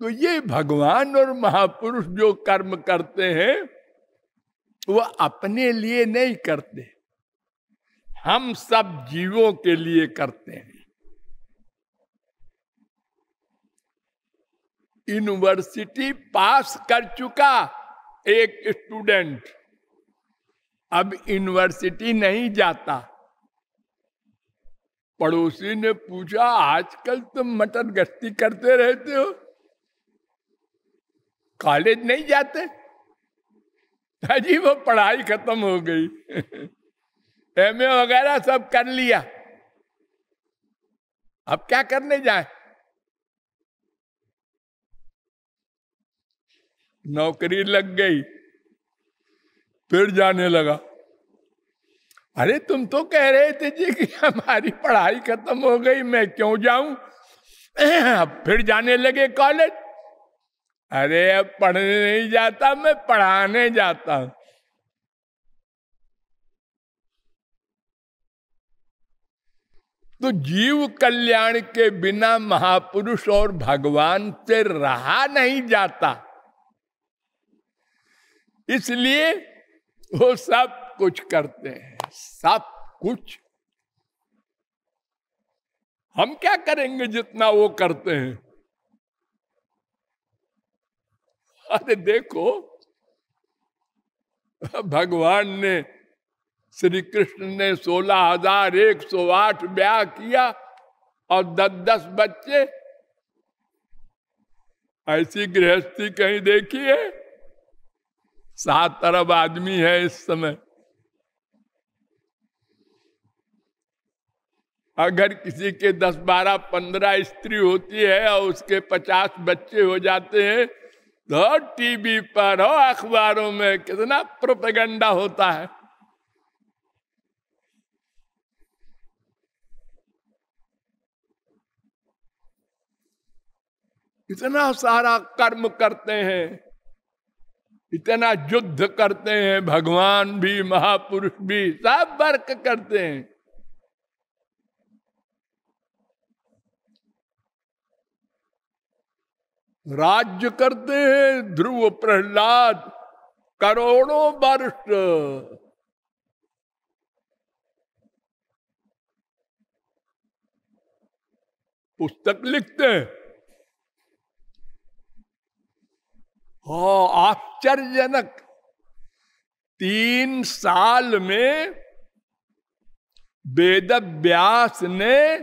तो ये भगवान और महापुरुष जो कर्म करते हैं वो अपने लिए नहीं करते, हम सब जीवों के लिए करते हैं। यूनिवर्सिटी पास कर चुका एक स्टूडेंट, अब यूनिवर्सिटी नहीं जाता। पड़ोसी ने पूछा, आजकल तुम मटर गश्ती करते रहते हो, कॉलेज नहीं जाते? अजी वो पढ़ाई खत्म हो गई एमए वगैरह सब कर लिया, अब क्या करने जाए? नौकरी लग गई, फिर जाने लगा। अरे तुम तो कह रहे थे जी कि हमारी पढ़ाई खत्म हो गई, मैं क्यों जाऊं? अब फिर जाने लगे कॉलेज। अरे अब पढ़ने नहीं जाता, मैं पढ़ाने जाता हूं। तो जीव कल्याण के बिना महापुरुष और भगवान से रहा नहीं जाता, इसलिए वो सब कुछ करते हैं, सब कुछ। हम क्या करेंगे जितना वो करते हैं? अरे देखो, भगवान ने, श्री कृष्ण ने 16,108 ब्याह किया और 10-10 बच्चे। ऐसी गृहस्थी कहीं देखी है? 7 अरब आदमी है इस समय। अगर किसी के 10, 12, 15 स्त्री होती है और उसके 50 बच्चे हो जाते हैं, तो टीवी पर हो अखबारों में कितना प्रोपेगेंडा होता है। इतना सारा कर्म करते हैं, इतना युद्ध करते हैं, भगवान भी महापुरुष भी सब वर्क करते हैं। राज्य करते हैं ध्रुव प्रहलाद करोड़ों वर्ष। पुस्तक लिखते हैं। आश्चर्यजनक, 3 साल में वेद व्यास ने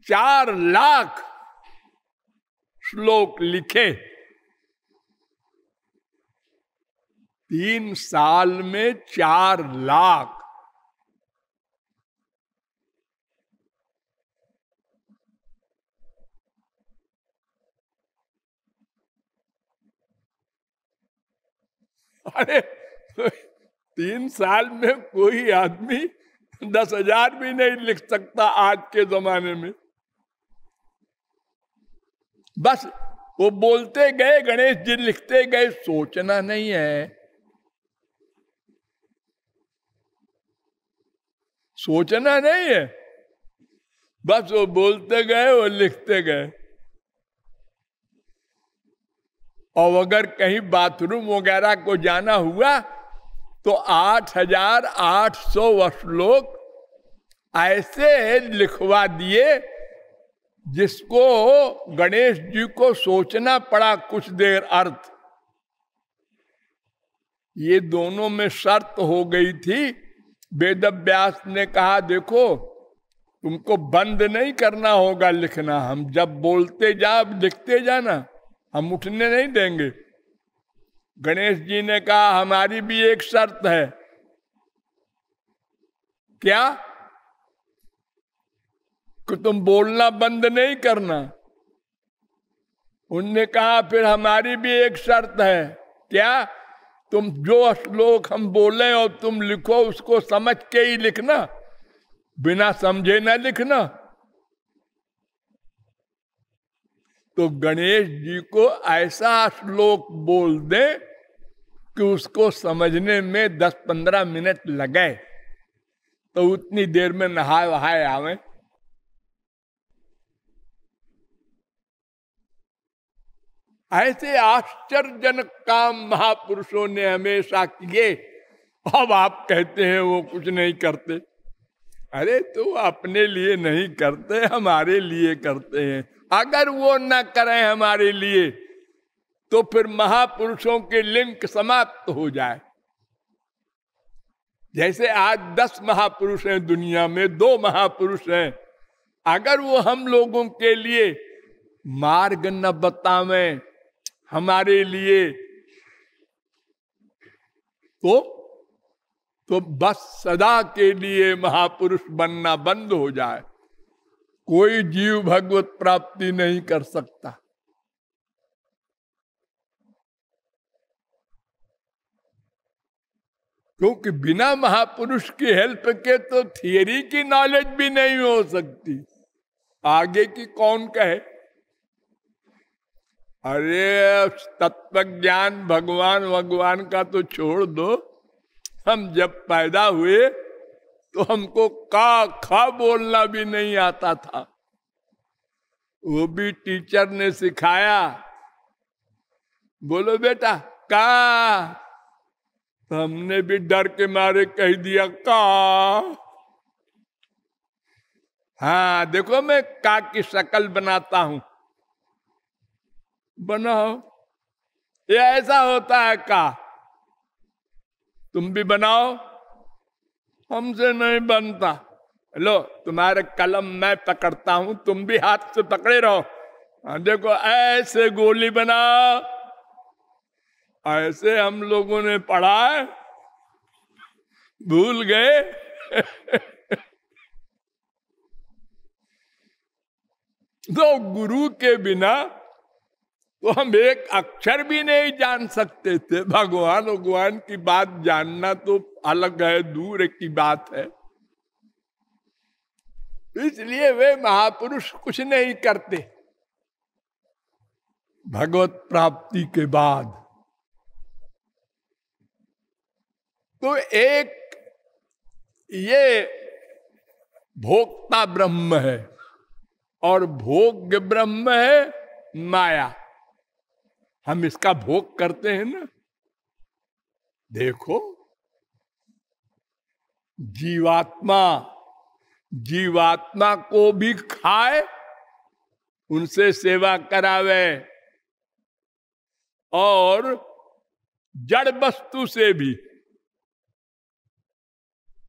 4 लाख श्लोक लिखे। 3 साल में 4 लाख। अरे 3 साल में कोई आदमी 10,000 भी नहीं लिख सकता आज के जमाने में। बस वो बोलते गए, गणेश जी लिखते गए, सोचना नहीं है, सोचना नहीं है, बस वो बोलते गए, वो लिखते गए। और अगर कहीं बाथरूम वगैरह को जाना हुआ तो 8,800 श्लोक ऐसे लिखवा दिए जिसको गणेश जी को सोचना पड़ा कुछ देर अर्थ। ये दोनों में शर्त हो गई थी। वेद व्यास ने कहा, देखो तुमको बंद नहीं करना होगा लिखना, हम जब बोलते जा लिखते जाना, हम उठने नहीं देंगे। गणेश जी ने कहा, हमारी भी एक शर्त है। क्या? कि तुम बोलना बंद नहीं करना। उनने कहा, फिर हमारी भी एक शर्त है। क्या? तुम जो श्लोक हम बोले और तुम लिखो उसको समझ के ही लिखना, बिना समझे ना लिखना। तो गणेश जी को ऐसा श्लोक बोल दे कि उसको समझने में 10-15 मिनट लगे, तो उतनी देर में नहाए वहाए आवे। ऐसे आश्चर्यजनक काम महापुरुषों ने हमेशा किए। अब आप कहते हैं वो कुछ नहीं करते। अरे तो अपने लिए नहीं करते, हमारे लिए करते हैं। अगर वो न करें हमारे लिए तो फिर महापुरुषों के लिंक समाप्त हो जाए। जैसे आज 10 महापुरुष हैं दुनिया में, 2 महापुरुष हैं, अगर वो हम लोगों के लिए मार्ग न बतावें हमारे लिए तो बस सदा के लिए महापुरुष बनना बंद हो जाए। कोई जीव भगवत प्राप्ति नहीं कर सकता। क्योंकि बिना महापुरुष की हेल्प के तो थियरी की नॉलेज भी नहीं हो सकती, आगे की कौन कहे। अरे तत्व ज्ञान भगवान का तो छोड़ दो, हम जब पैदा हुए तो हमको का खा बोलना भी नहीं आता था, वो भी टीचर ने सिखाया। बोलो बेटा का, तो हमने भी डर के मारे कह दिया का। हाँ देखो मैं का की शक्ल बनाता हूं, बनाओ, ये ऐसा होता है का, तुम भी बनाओ, हमसे नहीं बनता। लो तुम्हारे कलम मैं पकड़ता हूं, तुम भी हाथ से पकड़े रहो। देखो ऐसे गोली बनाओ, ऐसे हम लोगों ने पढ़ा है, भूल गए। तो गुरु के बिना तो हम एक अक्षर भी नहीं जान सकते थे। भगवान की बात जानना तो अलग है, दूर की बात है। इसलिए वे महापुरुष कुछ नहीं करते भगवत प्राप्ति के बाद। तो एक ये भोक्ता ब्रह्म है और भोग्य ब्रह्म है माया। हम इसका भोग करते हैं ना। देखो जीवात्मा को भी खाए, उनसे सेवा करावे, और जड़ वस्तु से भी।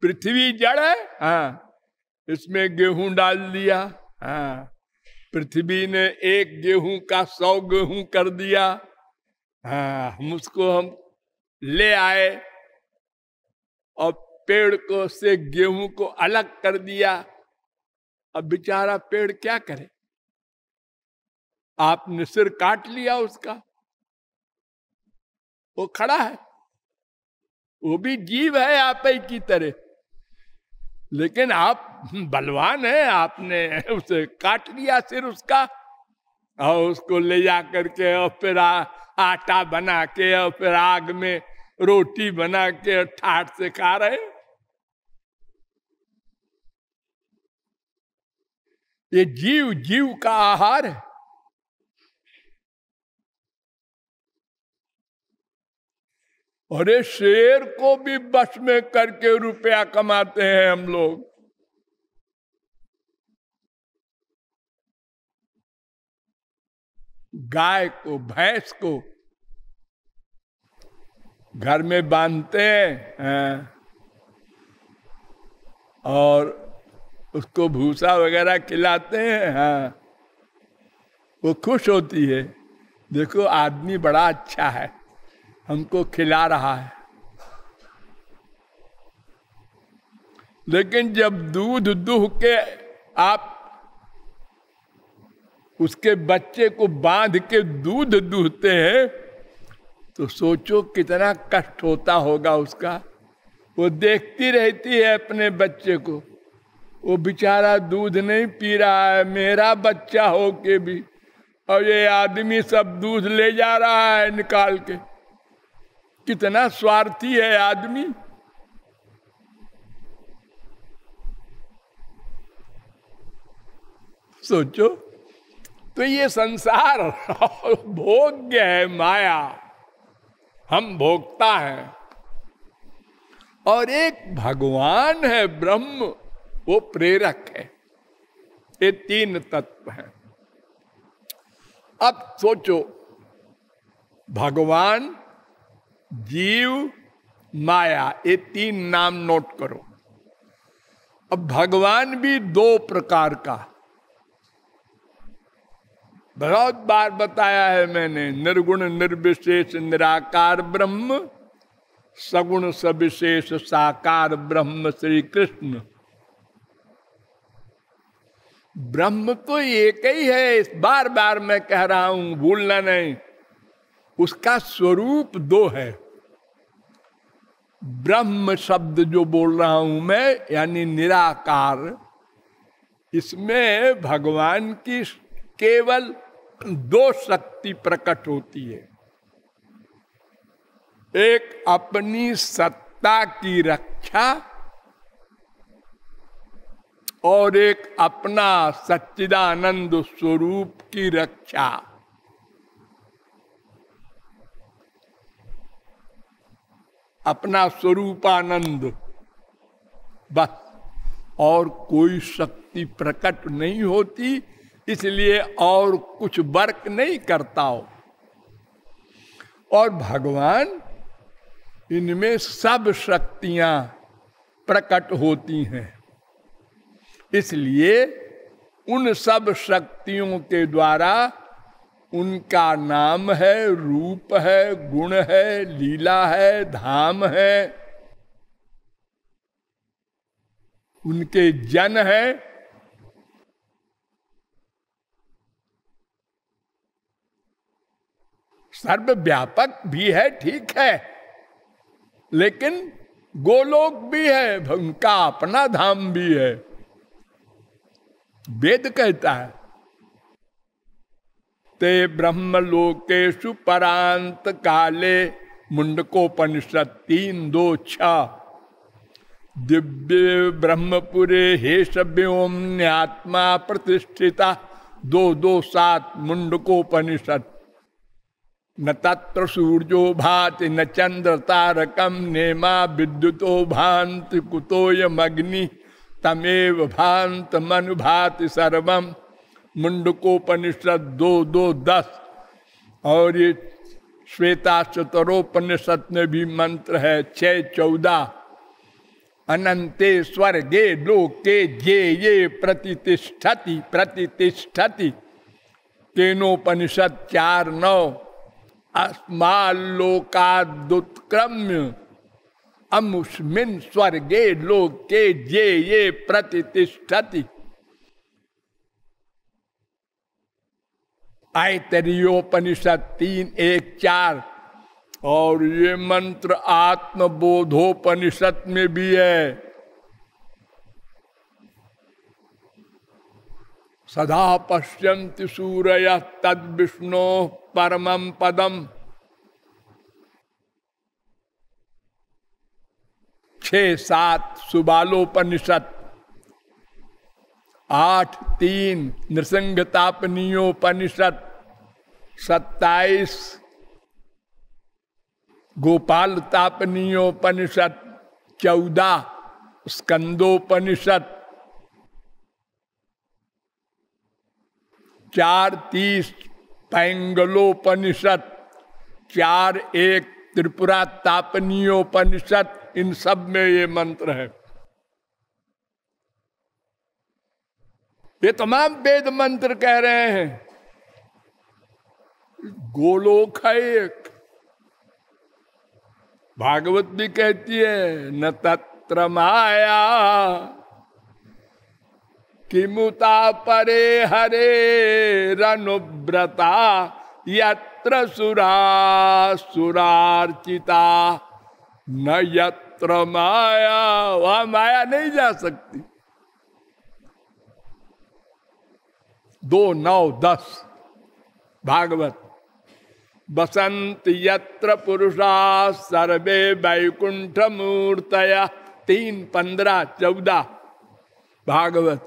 पृथ्वी जड़ है, हाँ, इसमें गेहूं डाल दिया, हाँ, पृथ्वी ने एक गेहूं का 100 गेहूं कर दिया, हाँ, हम ले आए और पेड़ को से गेहूं को अलग कर दिया। अब बेचारा पेड़ क्या करे, आपने सिर काट लिया उसका, वो खड़ा है, वो भी जीव है आप ही की तरह, लेकिन आप बलवान है, आपने उसे काट लिया सिर उसका, और उसको ले जा करके और फिर आटा बना के और फिर आग में रोटी बना के ठाट से खा रहे। ये जीव का आहार है। और ये शेर को भी बस में करके रुपया कमाते हैं हम लोग। गाय को, भैंस को घर में बांधते हैं और उसको भूसा वगैरह खिलाते हैं, हाँ, वो खुश होती है, देखो आदमी बड़ा अच्छा है, हमको खिला रहा है। लेकिन जब दूध दुह के आप उसके बच्चे को बांध के दूध दूहते हैं तो सोचो कितना कष्ट होता होगा उसका। वो देखती रहती है अपने बच्चे को, वो बेचारा दूध नहीं पी रहा है, मेरा बच्चा हो के भी, और ये आदमी सब दूध ले जा रहा है निकाल के। कितना स्वार्थी है आदमी। सोचो। तो ये संसार भोग्य है, माया, हम भोगता है। और एक भगवान है ब्रह्म, वो प्रेरक है। ये तीन तत्व हैं। अब सोचो, भगवान, जीव, माया, ये तीन नाम नोट करो। अब भगवान भी दो प्रकार का, बहुत बार बताया है मैंने, निर्गुण निर्विशेष निराकार ब्रह्म, सगुण सविशेष साकार ब्रह्म श्री कृष्ण। ब्रह्म तो एक ही है, बार बार मैं कह रहा हूं, भूलना नहीं। उसका स्वरूप दो है। ब्रह्म शब्द जो बोल रहा हूं मैं, यानी निराकार, इसमें भगवान की केवल दो शक्ति प्रकट होती है। एक अपनी सत्ता की रक्षा और एक अपना सच्चिदानंद स्वरूप की रक्षा। अपना स्वरूपानंद, बस, और कोई शक्ति प्रकट नहीं होती, इसलिए और कुछ वर्क नहीं करता हो। और भगवान, इनमें सब शक्तियां प्रकट होती हैं, इसलिए उन सब शक्तियों के द्वारा उनका नाम है, रूप है, गुण है, लीला है, धाम है, उनके जन है। सर्वव्यापक भी है, ठीक है, लेकिन गोलोक भी है, उनका अपना धाम भी है। वेद कहता है, ते ब्रह्मलोकेषु परांत काले, मुंडकोपनिषद 3:2-6। दिव्य ब्रह्मपुरे हेश व्योम्न्यात्मा प्रतिष्ठिता 2:2-7 मुंडकोपनिषद। न तत्र सूर्यो भाति न चंद्र तारकम नेमा विद्युतो भांति कुतोयमग्नि तमेव भांत मनुभाति सर्वम मुंडकोपनिषद 2:2-10। और ये श्वेता चतुरोपनिषद में भी मंत्र है 6:14। अनंते स्वर्गे लोके जे ये प्रतिष्ठति प्रतिष्ठति। केनोपनिषद 4:9। अस्माल्लोकादुत्क्रम्य अमुष्मिन् स्वर्गे लोके जे ये प्रतिष्ठति। ऐतरेयोपनिषद 3:1-4। और ये मंत्र आत्मबोधोपनिषद में भी है। सदा पश्यन्ति सूरयः तद् विष्णोः परमं पदम्। 6:7 सुबालोपनिषद। 8:3 नृसिंहतापनीयोपनिषद। 27 गोपाल तापनीयोपनिषद। 14 स्कंदोपनिषद। 4:30 पैंगलोपनिषद। 4:1 त्रिपुरा तापनीयोपनिषद। इन सब में ये मंत्र है। ये तमाम वेद मंत्र कह रहे हैं गोलोक है एक। भागवत भी कहती है न तत्र माया किमुता परे हरे रनुव्रता यत्र सुरा सुरार्चिता न यत्र माया। वहां माया नहीं जा सकती। 2:9-10 भागवत। बसंत यत्र पुरुषा सर्वे वैकुंठ मूर्तया 3:15-14 भागवत।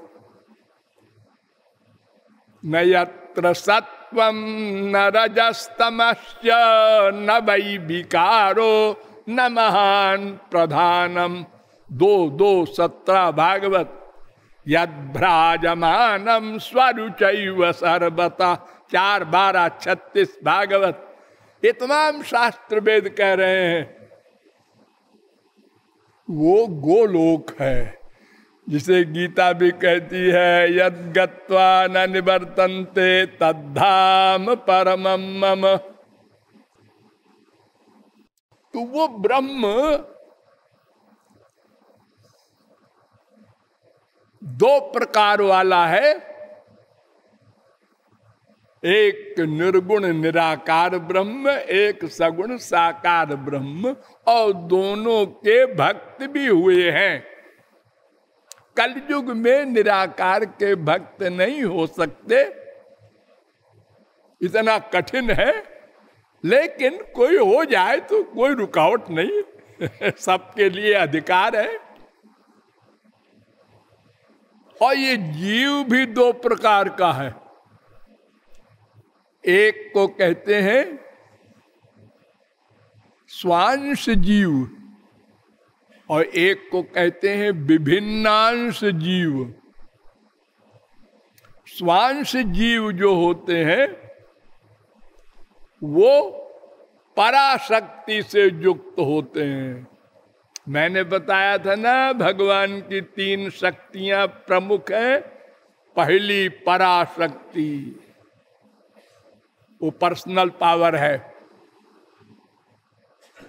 न यत्र तत्र सत्वं न रजस्तमश्च न वै विकारो न महान प्रधानम। 2:17 भागवत। यद्भ्राजमानम स्वरुचैव सर्वथा 4:12-36 भागवत। ये तमाम शास्त्र वेद कह रहे हैं वो गोलोक है, जिसे गीता भी कहती है यद गत्वा न निवर्तन्ते तद्धाम परमं मम। तो वो ब्रह्म 2 प्रकार वाला है, एक निर्गुण निराकार ब्रह्म, एक सगुण साकार ब्रह्म, और दोनों के भक्त भी हुए हैं। कलयुग में निराकार के भक्त नहीं हो सकते, इतना कठिन है, लेकिन कोई हो जाए तो कोई रुकावट नहीं सबके लिए अधिकार है। और ये जीव भी 2 प्रकार का है, एक को कहते हैं स्वांश जीव और एक को कहते हैं विभिन्नांश जीव। स्वांश जीव जो होते हैं वो पराशक्ति से युक्त होते हैं। मैंने बताया था ना, भगवान की 3 शक्तियां प्रमुख हैं। पहली पराशक्ति, वो पर्सनल पावर है।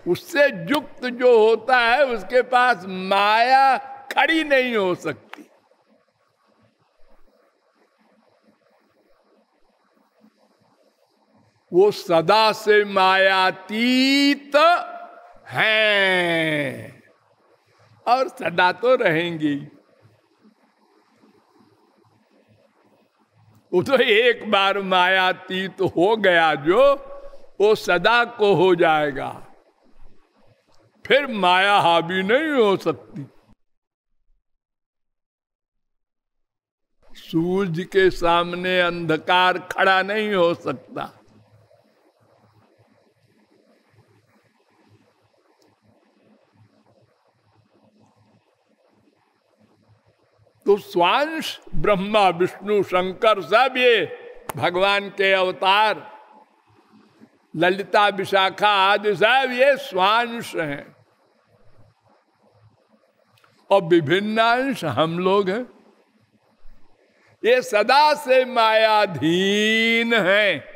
उससे युक्त जो होता है उसके पास माया खड़ी नहीं हो सकती। वो सदा से मायातीत हैं और सदा तो रहेंगी। वो तो एक बार मायातीत हो गया जो, वो सदा को हो जाएगा, फिर माया हावी नहीं हो सकती। सूर्य के सामने अंधकार खड़ा नहीं हो सकता। तो स्वांश ब्रह्मा विष्णु शंकर सब ये भगवान के अवतार, ललिता विशाखा आदि सब ये स्वांश हैं, और विभिन्नांश हम लोग हैं। ये सदा से मायाधीन हैं।